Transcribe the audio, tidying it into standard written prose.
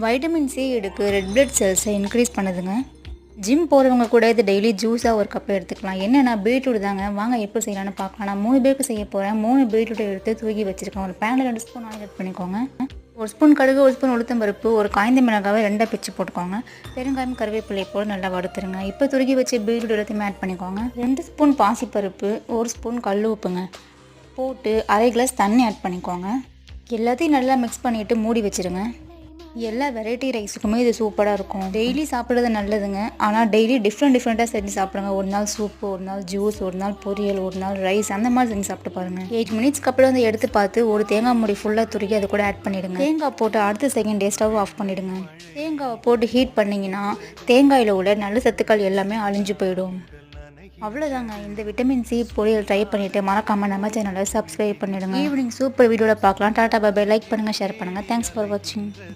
Vitamin C எடுக்க red blood செல்ஸை increase பண்ணுதுங்க. Gym போகிறவங்க கூட இது டெய்லி ஜூஸாக ஒரு கப் எடுத்துக்கலாம். என்னென்னா பீட்ரூட் தாங்க. வாங்க எப்படி செய்யலான்னு பார்க்கலாம். நான் 3 பேருக்கு செய்ய போகிறேன். 3 பீட்ரூட்டை எடுத்து தூக்கி வச்சுருக்கேன். ஒரு பேனில் 2 ஸ்பூன் ஆயில் ஆட் பண்ணிக்கோங்க. 1 ஸ்பூன் கடுகு, 1 ஸ்பூன் உளுத்தம் பருப்பு, ஒரு காய்ந்த மிளகாவை 2 பிச்சு போட்டுக்கோங்க. பெருங்காயம், கருவேப்பிலை போல் நல்லா வறுத்துருங்க. இப்போ துருக்கி வச்சு பீட்ரூட் எல்லாத்தையுமே ஆட் பண்ணிக்கோங்க. 2 ஸ்பூன் பாசிப்பருப்பு, 1 ஸ்பூன் கல் உப்புங்க போட்டு 1/2 கிளாஸ் தண்ணி ஆட் பண்ணிக்கோங்க. எல்லாத்தையும் நல்லா மிக்ஸ் பண்ணிவிட்டு மூடி வச்சுருங்க. எல்லா வெரைட்டி ரைஸுக்குமே இது சூப்பராக இருக்கும். டெய்லி சாப்பிட்றது நல்லதுங்க. ஆனால் டெய்லி டிஃப்ரெண்ட்டாக செஞ்சு சாப்பிடுங்க. ஒரு நாள் சூப்பு, ஒரு நாள் ஜூஸ், ஒரு நாள் பொரியல், ஒரு நாள் ரைஸ், அந்த மாதிரி செஞ்சு சாப்பிட்டு பாருங்கள். 8 மினிட்ஸ்க்கு அப்புறம் வந்து எடுத்து பார்த்து ஒரு தேங்காய் மூடி ஃபுல்லாக துருக்கி அதை கூட ஆட் பண்ணிவிடுங்க. தேங்காய் போட்டு அடுத்த செகண்ட் ஸ்டவ் ஆஃப் பண்ணிவிடுங்க. தேங்காவை போட்டு ஹீட் பண்ணிங்கன்னா தேங்காயில் உள்ள நல்ல சத்துக்கள் எல்லாமே அழிஞ்சு போயிடும். அவ்வளோதாங்க. இந்த விட்டமின் சி பொரியல் ட்ரை பண்ணிவிட்டு மறக்காமல் நம்ம சேனலை சப்ஸ்கிரைப் பண்ணிவிடுங்க. ஈவினிங் சூப்பர் வீடியோவில் பார்க்கலாம். Tata bye bye. லைக் பண்ணுங்கள், ஷேர் பண்ணுங்கள். தேங்க்ஸ் ஃபார் வாட்சிங்.